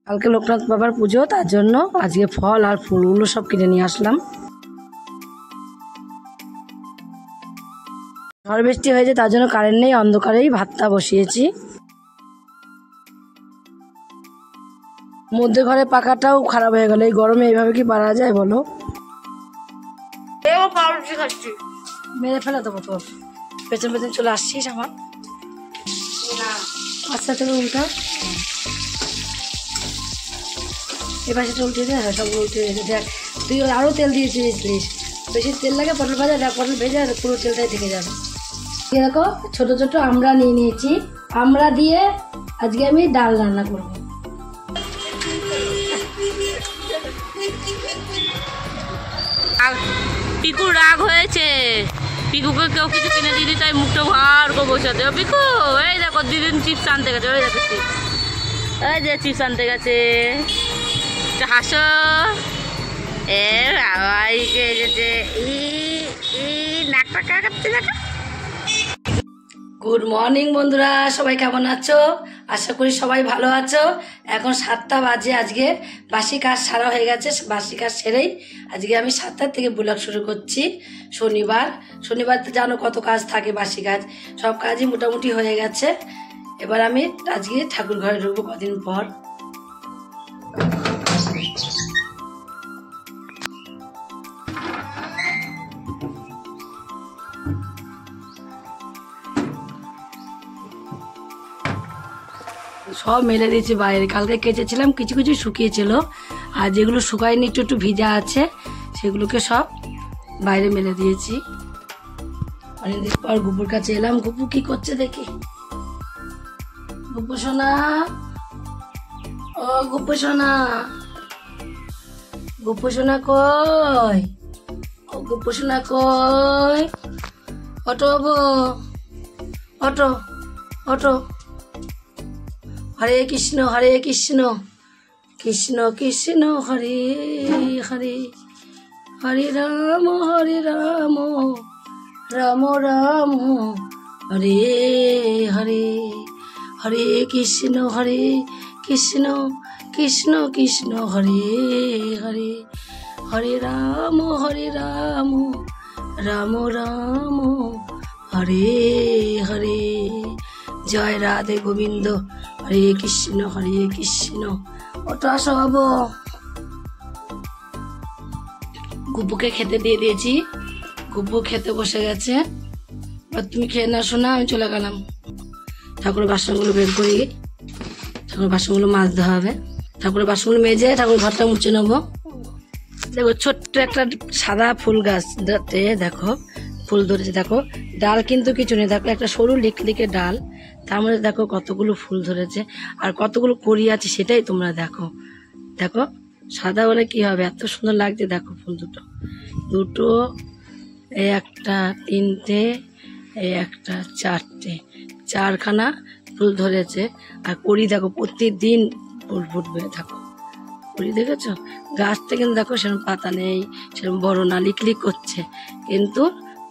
কালকে লোকনাথ বাবার পুজো, তার জন্য আজকে ফল আর ফুলগুলো সব কিনে নিয়ে আসলাম। ঝড় বৃষ্টি হয়েছে, তার জন্য কারেন্ট নেই, অন্ধকারেই ভাতটা বসিয়েছি। মধ্যে ঘরে পাখাটাও খারাপ হয়ে গেল, এই গরমে এইভাবে কি পারা যায় বলো? মেরে ফেলে দেবো তোর, পেছন পেছন চলে আসছিস আমার। আচ্ছা থেকে উল্টা, এবার সেটা উল্টে দে। হ্যাঁ, সব উল্টে দেখ। তুই আরও তেল দিয়েছিস, বেশি তেল লাগে পটল ভাজা, দেখ পটল ভেজে পুরো তেলটাই থেকে যাবে। দেখো ছোট ছোট আমরা নিয়ে নিয়েছি, আমরা দিয়ে আজকে আমি ডাল রান্না করবো। পিকু রাগ হয়েছে, পিকুকে কেউ কিছু কিনে দিদি, তাই মুখটা ভার করে বসে আছে। পিকু এই দেখো দিদিন চিপস আনতে গেছে, ওই দেখো চিপস, এই যে চিপস আনতে গেছে। হাসো, এ বাবাইকে এসেছে, নাকটা কাটছে দেখা। গুড মর্নিং বন্ধুরা, সবাই কেমন আছো? আশা করি সবাই ভালো আছো। এখন 7টা বাজে, আজকে বাসি কাজ সারা হয়ে গেছে। বাসি কাজ সেরেই আজকে আমি 7টার থেকে ব্লগ শুরু করছি। শনিবার তো জানো কত কাজ থাকে, বাসি কাজ সব কাজই মোটামুটি হয়ে গেছে। এবার আমি আজকে ঠাকুর ঘরে ঢুকবো কদিন পর। সব মেলে দিয়েছি বাইরে, কালকে কেচেছিলাম, কিছু কিছু শুকিয়েছিল, আর যেগুলো শুকায়নি একটু একটু ভিজা আছে সেগুলোকে সব বাইরে মেলে দিয়েছি। অনেকদিন পর গুপুর কাছে এলাম। গুপু কি করছে দেখি। গুপু সোনা, ও গুপু সোনা, গুপু সোনা কই? ও গুপু সোনা কই? অটো বাবু, অটো অটো। হরে কৃষ্ণ কৃষ্ণ কৃষ্ণ হরে হরে, হরে রাম রাম রাম হরে হরে, হরে কৃষ্ণ কৃষ্ণ কৃষ্ণ হরে হরে, হরে রাম রাম রাম হরে হরে। জয় রাধে গোবিন্দ, হরে কৃষ্ণ ওটা সব। গুপুকে খেতে দিয়ে দিয়েছি, গুপু খেতে বসে গেছে। এবার তুমি খেয়ে না শোনা, আমি চলে গেলাম। ঠাকুরের বাসনগুলো বের করি, ঠাকুরের বাসনগুলো মাজতে হবে। ঠাকুরের বাসনগুলো মেজে ঠাকুরের ঘরটা মুছে নেবো। দেখো ছোট্ট একটা সাদা ফুল গাছ, দেখো ফুল ধরেছে, দেখো ডাল কিন্তু কিছু নেই, দেখো একটা সরু লিকলিকে ডাল, তার মধ্যে দেখো কতগুলো ফুল ধরেছে আর কতগুলো কড়ি আছে, সেটাই তোমরা দেখো। দেখো সাদা বলে কি হবে, এত সুন্দর লাগছে। দেখো ফুল দুটো, এই একটা, তিনটে, এই একটা, চারটে, 4খানা ফুল ধরেছে। আর কড়ি দেখো প্রতিদিন ফুল ফুটবে। দেখো কড়ি দেখেছো, গাছটা কিন্তু দেখো সেরকম পাতা নেই, সেরকম বড় না, লিকলিক করছে, কিন্তু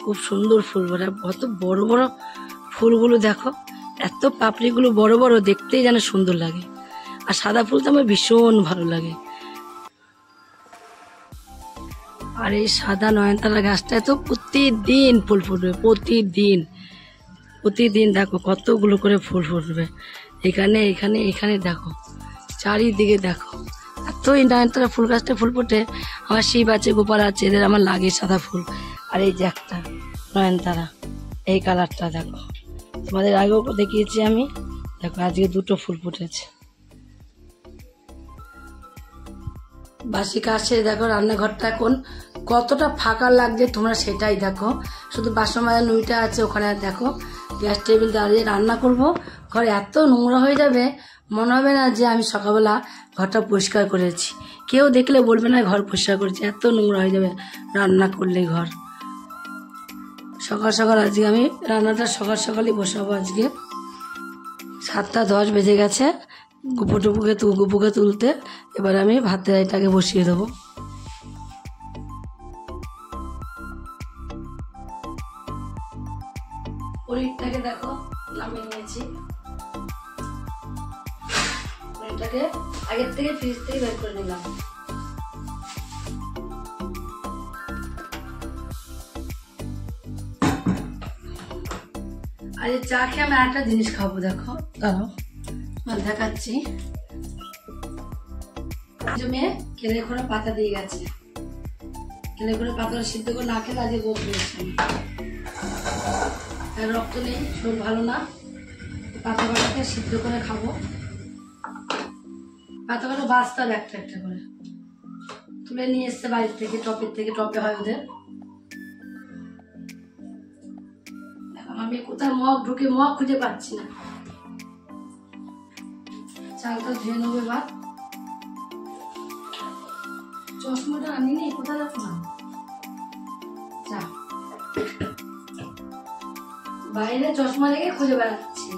খুব সুন্দর ফুল ভরে। কত বড় বড় ফুলগুলো দেখো, এত পাপড়িগুলো বড় বড়, দেখতেই যেন সুন্দর লাগে। আর সাদা ফুল তো আমার ভীষণ ভালো লাগে। আর এই সাদা নয়নতারা গাছটায় তো প্রতিদিন ফুল ফুটবে, প্রতিদিন দেখো কতগুলো করে ফুল ফুটবে। এখানে এখানে এখানে দেখো, চারিদিকে দেখো এত এই নয়নতারা ফুল গাছটা ফুল ফোটে। আমার শিব আছে, গোপাল আছে, এদের আমার লাগে সাদা ফুল। আর এই যে একটা নয়নতারা, এই কালারটা দেখো, তোমাদের আগেও দেখিয়েছি আমি। দেখো আজকে 2টো ফুল ফুটেছে। বাসি কাজ সেরে দেখো রান্নাঘরটা এখন কতটা ফাঁকা লাগছে, তোমরা সেটাই দেখো। শুধু বাসন মাজার নুইটা আছে ওখানে। দেখো গ্যাস টেবিল দাঁড়িয়ে রান্না করব, ঘর এত নোংরা হয়ে যাবে, মনে হবে না যে আমি সকালবেলা ঘরটা পরিষ্কার করেছি। কেউ দেখলে বলবে না ঘর পরিষ্কার করেছি, এত নোংরা হয়ে যাবে রান্না করলে ঘর। সকাল সকাল আজকে আমি রান্নাটা সকালই বসাবো। আজকে 7টা 10 বেজে গেছে। গুপুকে তুলতে এবার আমি ভাতের এটাকে বসিয়ে দেবো। পনিরটাকে দেখো নামিয়ে নিয়েছি। পনিরটাকে আগে থেকে ফ্রিজ থেকে বের করে নিলাম। আর এই চা খেয়ে আমি একটা জিনিস খাবো, দেখো দাঁড়াও দেখাচ্ছি। মেয়ে কেলে করে পাতা দিয়ে গেছে, কেলে করে পাতা সিদ্ধ করে না খেলে আজকে বোধ পেয়েছে। রক্ত নেই, শরীর ভালো না, পাতা পাতাকে সিদ্ধ করে খাবো। পাতাগুলো বাঁচতে হবে একটা একটা করে, তুলে নিয়ে এসছে বাড়ির থেকে, টপের থেকে, টপে হয় ওদের। আমি কোথায় মগ ঢুকে মগ খুঁজে পাচ্ছি না। চালটা ধুয়ে নেবো এবার। চশমাটা আনিনি, কোথায় রাখো না, যা বাইরে চশমা রেখে খুঁজে বেড়াচ্ছি।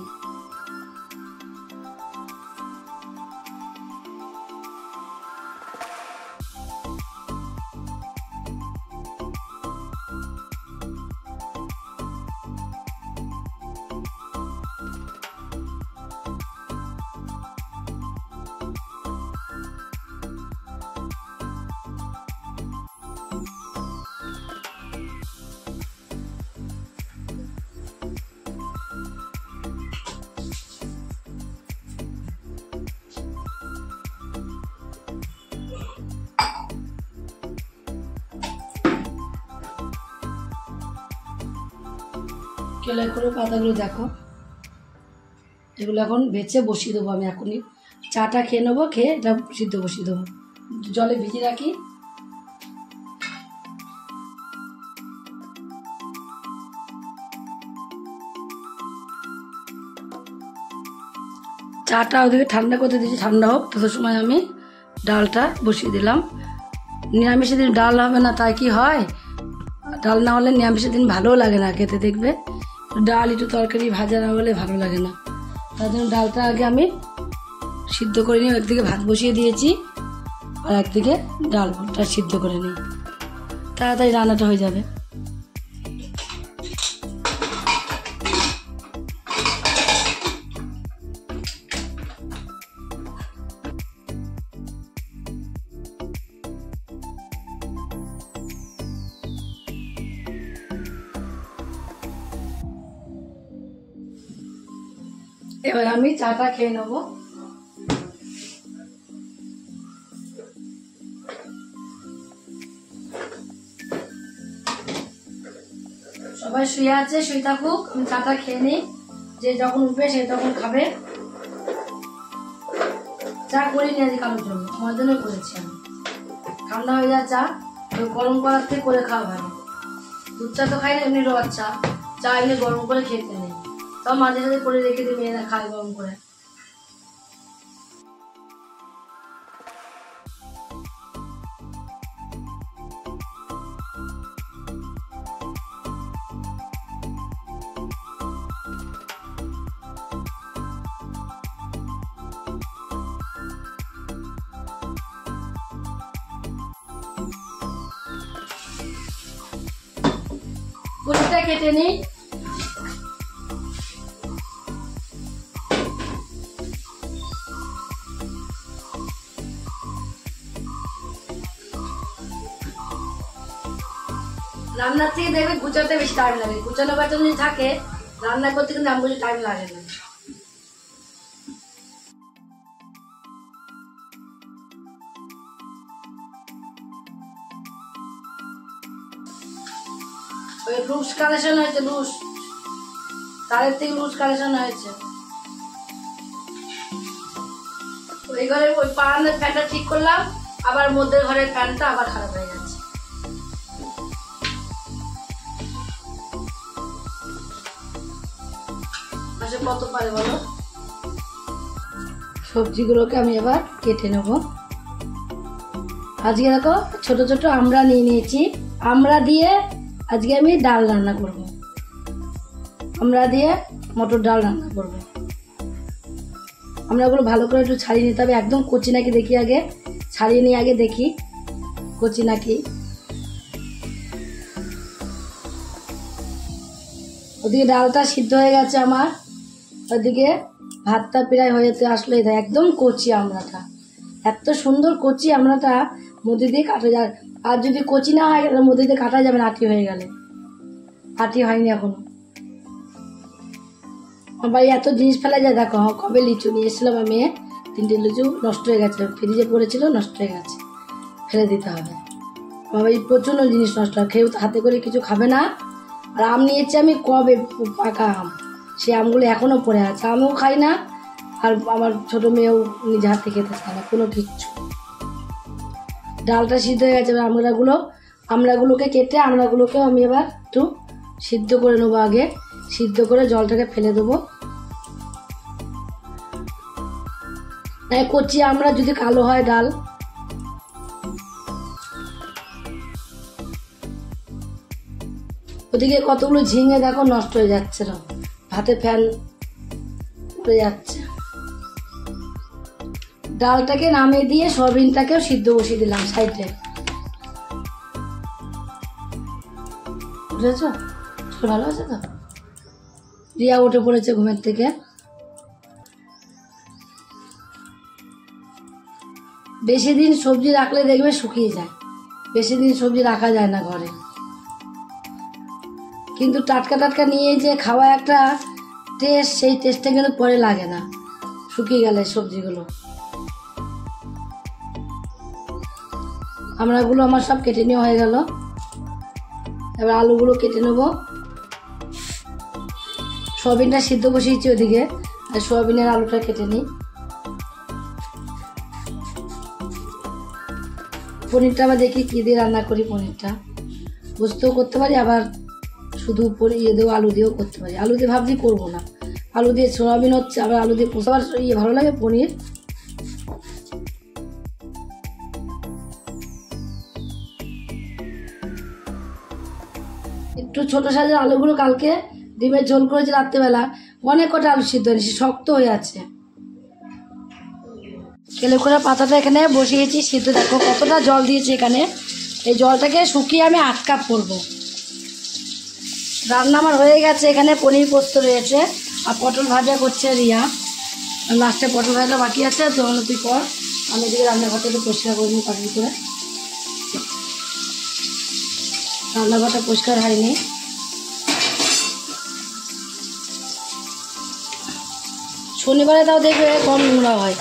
কেলাই করে পাতাগুলো দেখো, এগুলো এখন বেছে বসিয়ে দেবো। আমি এখনই চাটা খেয়ে নেবো, খেয়ে এটা সিদ্ধ বসিয়ে দেবো, জলে ভিজিয়ে রাখি। চাটা ওদিকে ঠান্ডা করতে দিয়েছি, ঠান্ডা হোক, তত সময় আমি ডালটা বসিয়ে দিলাম। নিরামিষের দিন ডাল হবে না, তাই কি হয়, ডাল না হলে নিরামিষের দিন ভালোও লাগে না খেতে, দেখবে ডাল একটু তরকারি ভাজা না হলে ভালো লাগে না। তার জন্য ডালটা আগে আমি সিদ্ধ করে নিই, একদিকে ভাত বসিয়ে দিয়েছি আর একদিকে ডালটা সিদ্ধ করে নিই, তাড়াতাড়ি রান্নাটা হয়ে যাবে। এবার আমি চাটা খেয়ে নেবো। সবাই শুয়ে আছে, শুয়ে থাকুক, আমি চাটা খেয়ে নিই। যে যখন উঠবে সে তখন খাবে। চা করিনি আজ কারোর জন্য, আমার জন্য করেছি আমি। ঠান্ডা হয়ে যায় চা, গরম করার থেকে করে খাওয়া ভালো। দুধ চা তো খাই না, এমনি রোয়ার চা, চা এমনি গরম করে খেতে নেই, তাও মাঝে সাঝে করে রেখে দিই, মেয়েরা খায় গরম করে। পুরিটা কেটে নিই। রান্নার থেকে দেখবে গুছাতে বেশি টাইম লাগে, গুছানো বাচ্চা যদি থাকে রান্না করতে কিন্তু আমি টাইম লাগে না। ওই লুজ কালেকশন হয়েছে, লুজ তারের থেকে লুজ কালেকশন হয়েছে। ওই ঘরের ওই পাড়ানোর ফ্যানটা ঠিক করলাম, আবার মধ্যে ঘরের ফ্যানটা আবার খারাপ হয়ে যাচ্ছে। আচ্ছা কত পারে বলো। সবজিগুলোকে আমি এবার কেটে নেব। আজকে দেখো ছোট ছোট আমড়া নিয়ে নিয়েছি, আমড়া দিয়ে আজকে আমি ডাল রান্না করব, আমড়া দিয়ে মটর ডাল রান্না করব। আমড়াগুলো ভালো করে একটু ছাড়িয়ে নিতে হবে, একদম কচি নাকি দেখি, আগে ছাড়িয়ে নিয়ে আগে দেখি কচি নাকি। ওদিকে ডালটা সিদ্ধ হয়ে গেছে আমার, ওদিকে ভাতটা প্রায় হয়ে যেতে আসলো। একদম কচি আমড়াটা, এত সুন্দর কচি আমড়াটা মধ্যে দিয়ে কাটা যায়। আর যদি কচি না হয় তাহলে মধ্যে দিয়ে কাটা যাবে না, আটি হয়ে গেলে। আটি হয়নি এখনো। আমার বাড়ি এত জিনিস ফেলা যায় দেখো। কবে লিচু নিয়ে এসেছিলাম আমি, 3টে লিচু নষ্ট হয়ে গেছে, ফ্রিজে পড়েছিল, নষ্ট হয়ে গেছে, ফেলে দিতে হবে। আমার বাড়ি প্রচুর জিনিস নষ্ট হয়, কেউ হাতে করে কিছু খাবে না। আর আম নিয়েছি আমি কবে, পাকা আম, সেই আমগুলো এখনো পড়ে আছে, আমিও খাই না। আর আমার ছোট মেয়েও নিজে হাতে খেতে চায় না কোনো কিচ্ছু। ডালটা সিদ্ধ হয়ে গেছে, আমড়াগুলোকে কেটে আমড়াগুলোকেও আমি এবার একটু সিদ্ধ করে নেবো। আগে সিদ্ধ করে জলটাকে ফেলে দেবো। কচি আমড়া যদি কালো হয় ডাল। ওদিকে কতগুলো ঝিঙে দেখো নষ্ট হয়ে যাচ্ছে, ভাতে ফ্যান উড়ে যাচ্ছে। ডালটাকে নামিয়ে দিয়ে সয়াবিনটাকেও সিদ্ধ বসিয়ে দিলাম সাইডে। বুঝেছ? ভালো আছে তো? রিয়া উঠে পড়েছে ঘুমের থেকে। বেশি দিন সবজি রাখলে দেখবে শুকিয়ে যায়, বেশি দিন সবজি রাখা যায় না ঘরে। কিন্তু টাটকা টাটকা নিয়ে যে খাওয়া একটা টেস্ট, সেই টেস্টটা কিন্তু পরে লাগে না শুকিয়ে গেলে সবজিগুলো। আমড়াগুলো আমার সব কেটে নেওয়া হয়ে গেল। এবার আলুগুলো কেটে নেব। সয়াবিনটা সিদ্ধ বসিয়েছি ওদিকে, আর সয়াবিনের আলুটা কেটে নিই। পনিরটা আবার দেখি কী দিয়ে রান্না করি। পনিরটা বুঝতেও করতে পারি, আবার শুধু ইয়ে দেবো, আলু দিয়েও করতে পারি। আলু দিয়ে ভাবছি করবো না, আলু দিয়ে সয়াবিন হচ্ছে, আবার আলু দিয়ে আবার ভালো লাগে পনির। একটু ছোট সাইজের আলুগুলো কালকে ডিমের ঝোল করেছি রাত্রেবেলা, অনেক কটা আলু সিদ্ধ হয়েছে, শক্ত হয়ে আছে। কেলে করে পাতাটা এখানে বসিয়েছি সিদ্ধ। দেখো কতটা জল দিয়েছি এখানে। এই জলটাকে শুকিয়ে আমি 8 কাপ করবো। রান্না আমার হয়ে গেছে, এখানে পনির পোস্ত রয়েছে, আর পটল ভাজা করছে রিয়া। লাস্টে পটল ভাজা বাকি আছে, তো তুই কর, আমি এদিকে রান্নাঘরটা একটু পরিষ্কার করে নিই পাটল করে। রান্নাঘরটা পরিষ্কার হয়নি। শনিবারে তাও দেখবে কম নোংরা হয়,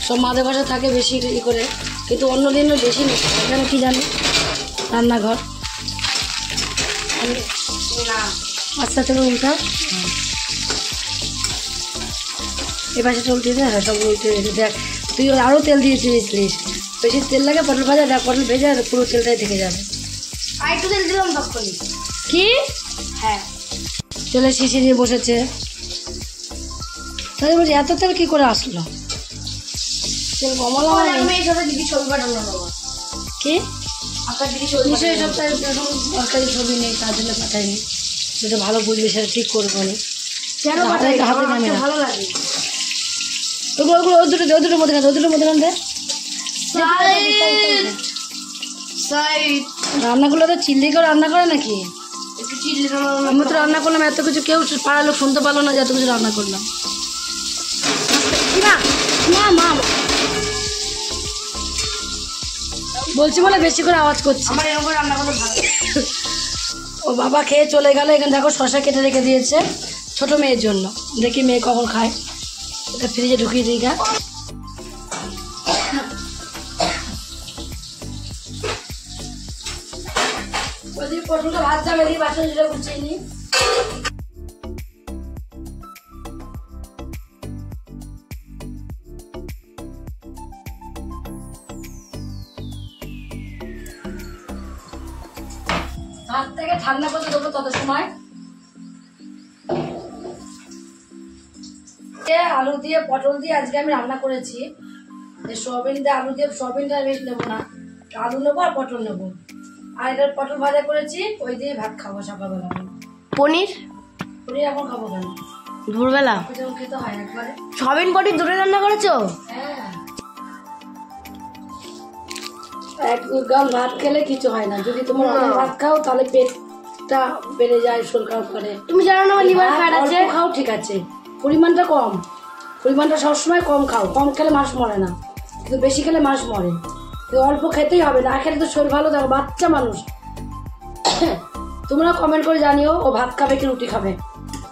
সব মাদের বাসা থাকে বেশি করে, কিন্তু অন্য দিনও বেশি নোংরা হয়। কেন কি জানি রান্নাঘর না। আচ্ছা চলো উল্টা, এ পাশে চলতে দে। হ্যাঁ সব উল্টে দেখ, তুই আরও তেল দিয়েছিলিস, বেশি তেল লাগে পটল ভাজা, দেখ পটল ভেজে পুরো তেলটাই থেকে যাবে। আর একটু তেল দিলাম তখন। কি? হ্যাঁ চলে শিশি নিয়ে বসেছে। তাহলে বলছি এত তেল কি করে আসলো? তেল কমালাম আমি। দিদি ছবি পাঠানো কি আপনার দিদি ছবি, এই সপ্তাহে এখন সরকারি ছবি নেই, তার জন্য পাঠাইনি। যেটা ভালো বুঝবে সেটা ঠিক করবো না। কেন পাঠাই? হাতে জানি না, ভালো লাগে ওগুলো। ওগুলো ওই দুটোর মধ্যে না, ওই দুটোর মধ্যে দে। রান্নাগুলো তো চিল্লি করে রান্না করে নাকি? একটু চিল্লি আমি তো রান্না করলাম এত কিছু, কেউ পাড়ার লোক শুনতে পারলো না যে এত কিছু রান্না করলাম। না মা বলছি বলে বেশি করে আওয়াজ করছি। আমার এরকম রান্না করতে ভালো। ও বাবা খেয়ে চলে গেল। এখানে দেখো শসা কেটে রেখে দিয়েছে ছোট মেয়ের জন্য, দেখি মেয়ে কখন খায়। এটা ফ্রিজে ঢুকিয়ে দিই। গা পটলটা ভাত যাবে, দিয়ে বাসন জুড়ে গুছিয়ে নিই। ভাত থেকে ঠান্ডা করতে দেবো তত সময়। আলু দিয়ে পটল দিয়ে আজকে আমি রান্না করেছি। সয়াবিন দিয়ে আলু দিয়ে, সয়াবিনটা বেশ নেবো না, আলু নেবো আর পটল নেবো। আর এটা পটল ভাজা করেছি, ওই দিয়ে ভাত খাবো সকালবেলা। পনির এখন খাবো কেন? দুপুরবেলা খেতে হয় একবারে। সয়াবিন পনির দুটো রান্না করেছো? হ্যাঁ, 1-2 গ্রাম ভাত খেলে কিছু হয় না। যদি তোমার অনেক ভাত খাও তাহলে পেটটা বেড়ে যায় শোলকার পরে। তুমি জানো না আমার লিভার ফ্যাট আছে। খাও ঠিক আছে, পরিমাণটা কম, পরিমাণটা সবসময় কম খাও। কম খেলে মানুষ মরে না। কিন্তু বেশি খেলে মানুষ মরে, কিন্তু অল্প খেতেই হবে, না খেলে তো শরীর ভালো থাকবে, বাচ্চা মানুষ। তোমরা কমেন্ট করে জানিও ও ভাত খাবে কি রুটি খাবে,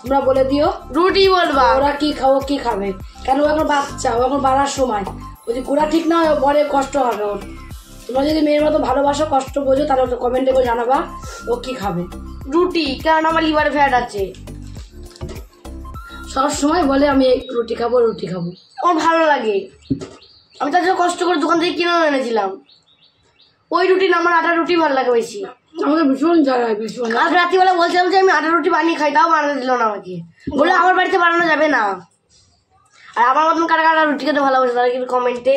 তোমরা বলে দিও। রুটি বলবা। ওরা কি খাবো কি খাবে, কেন ও এখন বাচ্চা, ও এখন বাড়ার সময়, যদি গোড়া ঠিক না হয় বড় কষ্ট হবে ওর। তোমরা যদি মেয়ের মতো ভালোবাসো, কষ্ট বোঝো, তাহলে ওটা কমেন্টে করে জানাবা ও কি খাবে। রুটি, কারণ আমার লিভারে ফ্যাট আছে। সব সময় বলে আমি রুটি খাবো রুটি খাবো। আমার ভালো লাগে, আমি তার জন্য কষ্ট করে দোকান থেকে কিনে এনেছিলাম ওই রুটি না, আমার আটা রুটি ভালো লাগে বেশি। আমাকে ভীষণ জ্বালায়, ভীষণ। আজ রাত্রিবেলা বলছিলাম যে আমি আটা রুটি বানিয়ে খাই, তাও বানাতে দিল না আমাকে, বলে আমার বাড়িতে বানানো যাবে না। আর আমার মতন কারা কারা রুটি খেতে ভালোবাসে তারা কিন্তু কমেন্টে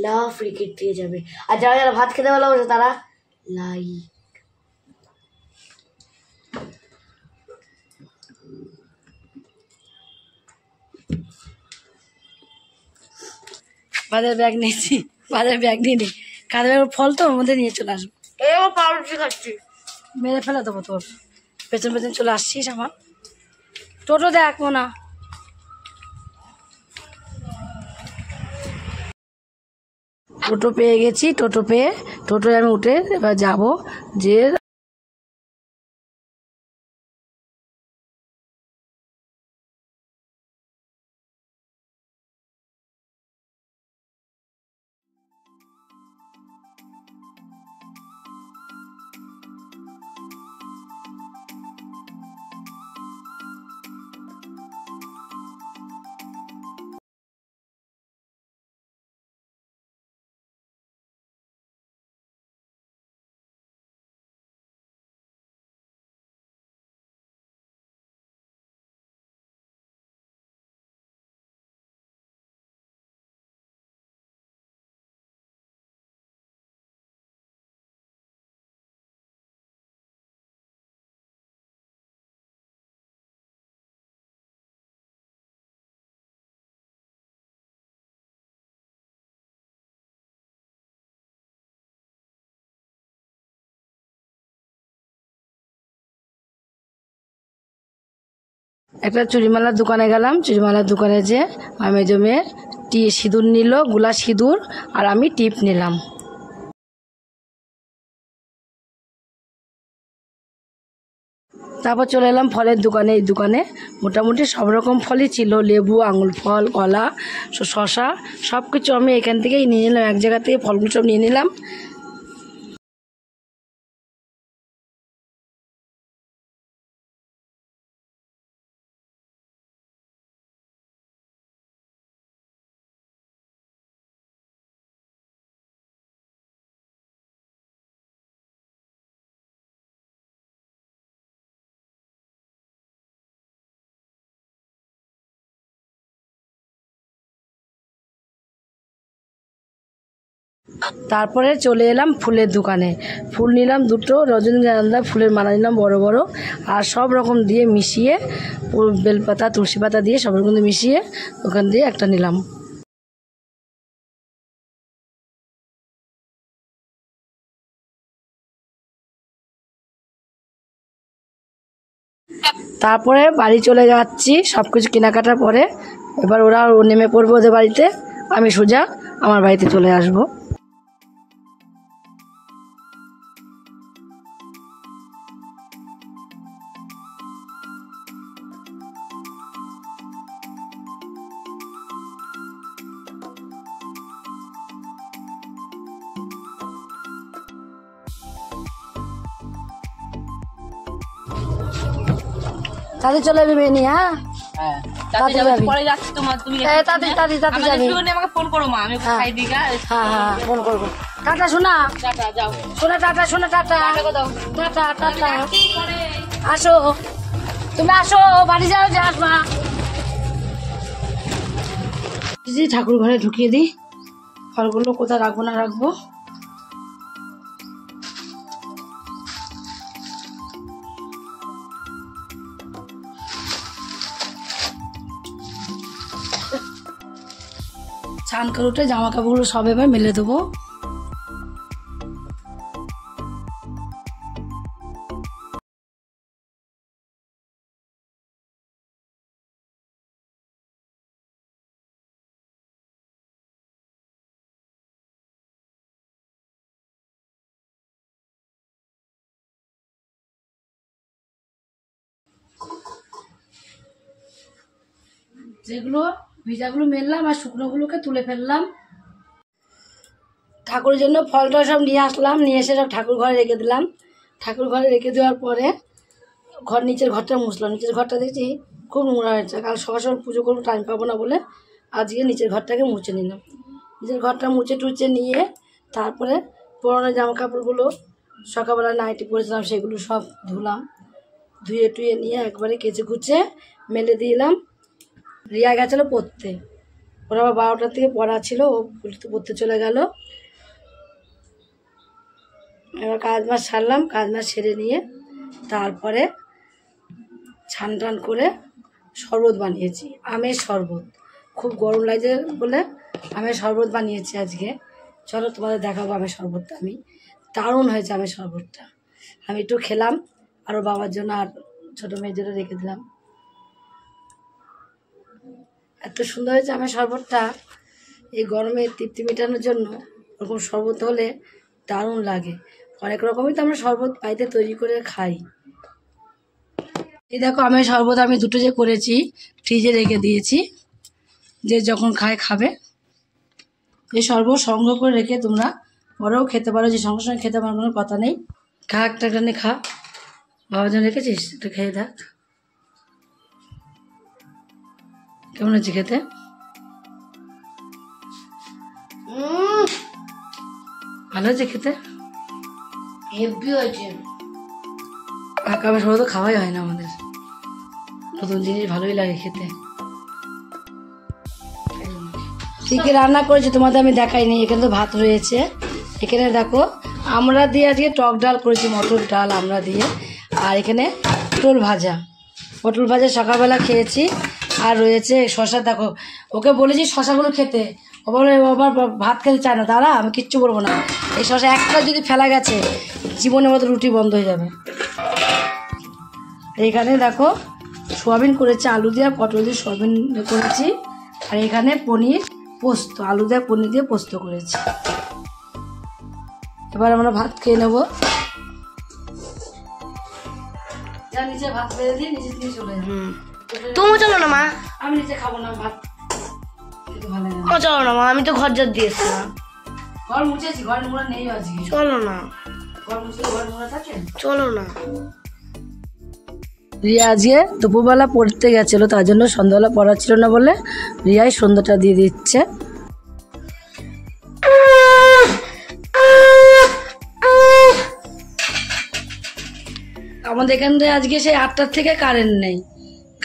লাভ ক্রিকেট দিয়ে যাবে, আর যারা যারা ভাত খেতে ভালোবাসে তারা লাইক। বাজার ব্যাগ নিয়েছি, বাজার ব্যাগ নিয়ে নি, কাদের ব্যাগ ফল তো ওর মধ্যে নিয়ে চলে আসবো। এবার পাউরুটি খাচ্ছি, মেরে ফেলে দেবো তোর, পেছন পেছন চলে আসছিস আমার। টোটো দেখবো না, টোটো পেয়ে গেছি, টোটো পেয়ে টোটোয় আমি উঠে এবার যাবো, যে একটা চুড়িমালার দোকানে গেলাম। চুড়িমালার দোকানে যে আমি জমে সিঁদুর নিল, গুলা সিঁদুর, আর আমি টিপ নিলাম। তারপর চলে এলাম ফলের দোকানে। এই দোকানে মোটামুটি সব রকম ফলই ছিল, লেবু, আঙুর ফল, কলা, শশা, সব কিছু আমি এখান থেকেই নিয়ে নিলাম, এক জায়গা থেকে ফলগুলো সব নিয়ে নিলাম। তারপরে চলে এলাম ফুলের দোকানে, ফুল নিলাম দুটো রজনীগন্ধা ফুলের মালা নিলাম বড় বড়, আর সব রকম দিয়ে মিশিয়ে, বেলপাতা তুলসী পাতা দিয়ে সব রকম মিশিয়ে ওখান দিয়ে একটা নিলাম। তারপরে বাড়ি চলে যাচ্ছি সব কিছু কেনাকাটার পরে। এবার ওরা নেমে পড়বে ওদের বাড়িতে, আমি সোজা আমার বাড়িতে চলে আসবো। তাড়াতাড়ি চলে যাবে নি? হ্যাঁ, তাড়াতাড়ি যাবি। পরে যাচ্ছি তোমার, তুমি তাড়াতাড়ি তাড়াতাড়ি তাড়াতাড়ি যাবি। আমাকে ফোন করো মা, আমি খাই দিই। হ্যাঁ হ্যাঁ ফোন করবো। টাটা শোনা, টাটা, যাও। শোনা টাটা, শোনা টাটা, টাটা টাটা। আসো, তুমি আসো, বাড়ি যাও, যে আসবা। ঠাকুর ঘরে ঢুকিয়ে দিই, ফলগুলো কোথায় রাখবো না রাখবো। স্নান করে উঠে জামা কাপড়গুলো সব এবার মেলে দেবো। যেগুলো ভিজাগুলো মেললাম আর শুকনোগুলোকে তুলে ফেললাম। ঠাকুরের জন্য ফলটা সব নিয়ে আসলাম, নিয়ে এসে সব ঠাকুর ঘরে রেখে দিলাম। ঠাকুর ঘরে রেখে দেওয়ার পরে নিচের ঘরটা মুছলাম। নিচের ঘরটা দেখছি খুব নোংরা হয়েছে, কাল সকাল সকাল পুজো করবো, টাইম পাবো না বলে আজকে নিচের ঘরটাকে মুছে নিলাম। নিচের ঘরটা মুছে টুচে নিয়ে তারপরে পুরোনো জামা কাপড়গুলো সকালবেলা নাইটি পরেছিলাম সেগুলো সব ধুলাম, ধুয়ে টুয়ে নিয়ে একবারে কেচে কুচে মেলে দিলাম। রিয়া গেছিলো পড়তে, ওরা আবার 12টার থেকে পড়া ছিল, ও পড়তে চলে গেল। এবার কাজ বাজ সারলাম, কাজ বাজ সেরে নিয়ে তারপরে ছান টান করে শরবত বানিয়েছি, আমের শরবত। খুব গরম লাগছে বলে আমের শরবত বানিয়েছি আজকে। চলো তোমাদের দেখাবো আমের শরবতটা। আমি দারুণ হয়েছে আমের শরবতটা। আমি একটু খেলাম, আরও বাবার জন্য আর ছোটো মেয়ের জন্য রেখে দিলাম। এত সুন্দর হয়েছে আমের শরবতটা। এই গরমে তৃপ্তি মেটানোর জন্য ওরকম শরবত হলে দারুণ লাগে। অনেক রকমই তো আমরা শরবত বাড়িতে তৈরি করে খাই। এই দেখো আমের শরবত আমি দুটো যে করেছি ফ্রিজে রেখে দিয়েছি, যে যখন খাবে। এই শরবত সংগ্রহ করে রেখে তোমরা বড়ও খেতে পারো, যে সঙ্গে সঙ্গে খেতে পারো কোনো কথা নেই। খা একটা খা, বাবার জন্য রেখেছিস, একটু খেয়ে দেখ কেমন হচ্ছে খেতে। ভালো হয়েছে খেতে, হেভি হয়েছে। আমের শরবত খাওয়াই হয় না আমাদের, নতুন জিনিস ভালোই লাগে খেতে। কী কী রান্না করেছি তোমাদের আমি দেখাইনি। এখানে তো ভাত রয়েছে, এখানে দেখো আমরা দিয়ে আজকে টক ডাল করেছি, মটর ডাল আমরা দিয়ে। আর এখানে পটল ভাজা সকালবেলা খেয়েছি। আর রয়েছে শশা, দেখো ওকে বলেছি শশাগুলো খেতে, ও বলে আবার ভাত খেতে চায় না। দাঁড়া, আমি কিচ্ছু বলবো না। এই শশা একটা যদি ফেলা গেছে জীবনের মতো রুটি বন্ধ হয়ে যাবে। এইখানে দেখো সোয়াবিন করেছি আলু দিয়ে, পটল দিয়ে সোয়াবিন করেছি। আর এখানে পনির পোস্ত, আলু দিয়ে পনির দিয়ে পোস্ত করেছি। এবার আমরা ভাত খেয়ে নেবো। নিচে ভাত বেড়ে দিয়ে নিচে দিয়ে চলে যাবো। তুমি চলো না মা, আমি নিচে খাবো না ভাত, ভালো লাগে না। চলো না মা, আমি তো ঘর ঝাড় দিয়েছি না। ঘর মুছেছি, ঘর নোংরা নেই আজকে। চলো না, ঘর মুছলে ঘর নোংরা থাকে। চলো না। রিয়া আজকে দুপুরবেলা পড়তে গেছিলো, তার জন্য সন্ধ্যাবেলা পড়া ছিল না বলে রিয়াই সন্ধ্যাটা দিয়ে দিচ্ছে। আমাদের এখান থেকে আজকে সেই 8টার থেকে কারেন্ট নেই।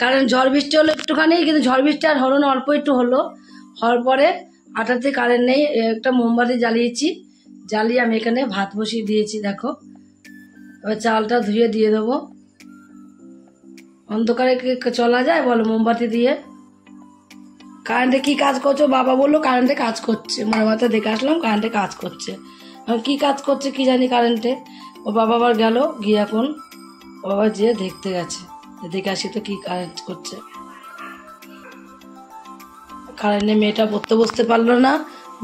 কারেন্ট ঝড় বৃষ্টি হলো একটুখানি, কিন্তু ঝড় বৃষ্টি আর হলো না, অল্প একটু হলো। হওয়ার পরে 8টার থেকে কারেন্ট নেই। একটা মোমবাতি জ্বালিয়েছি, জ্বালিয়ে আমি এখানে ভাত বসিয়ে দিয়েছি। দেখো এবার চালটা ধুয়ে দিয়ে দেবো। অন্ধকারে চলা যায় বলো মোমবাতি দিয়ে? কারেন্টে কি কাজ করছো? বাবা বললো কারেন্টে কাজ করছে, মনে মাথা দেখে আসলাম কারেন্টে কাজ করছে। কি কাজ করছে কি জানি কারেন্টে। ও বাবা আবার গেল, গিয়ে এখন বাবা যেয়ে দেখতে গেছে, দেখে আসি তো কি কারেন্ট করছে। কারেন্টে মেয়েটা পড়তে বসতে পারলো না,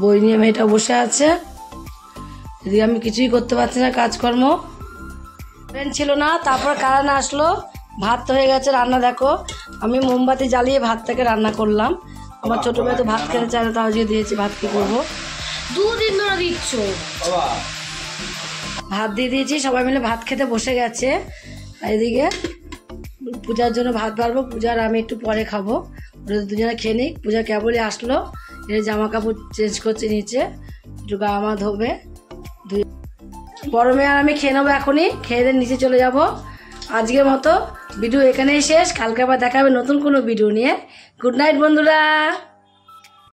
বই নিয়ে মেয়েটা বসে আছে। এদিকে আমি কিছুই করতে পারছি না কাজকর্ম। কারেন্ট ছিল না, তারপর কারেন্ট আসলো, ভাত হয়ে গেছে রান্না। দেখো আমি মোমবাতি জ্বালিয়ে ভাতটাকে রান্না করলাম। আমার ছোট মেয়ে তো ভাত খেতে চায় না, তাও যে দিয়েছি। ভাত কি করবো, 2 দিন ধরে দিচ্ছ। ভাত দিয়ে দিয়েছি, সবাই মিলে ভাত খেতে বসে গেছে। এদিকে পূজার জন্য ভাত বাড়বো, পূজার আমি একটু পরে খাবো। ওরা দুজনে খেয়ে নিই। পূজা কেবলই আসলো, এর জামা কাপড় চেঞ্জ করছে নিচে, একটু গা মা ধোবে। বড় মেয়ে আর আমি খেয়ে নেবো এখনই, খেয়ে দিয়ে নিচে চলে যাব। আজকের মতো ভিডিও এখানেই শেষ। কালকে আবার দেখা হবে নতুন কোনো ভিডিও নিয়ে। গুড নাইট বন্ধুরা।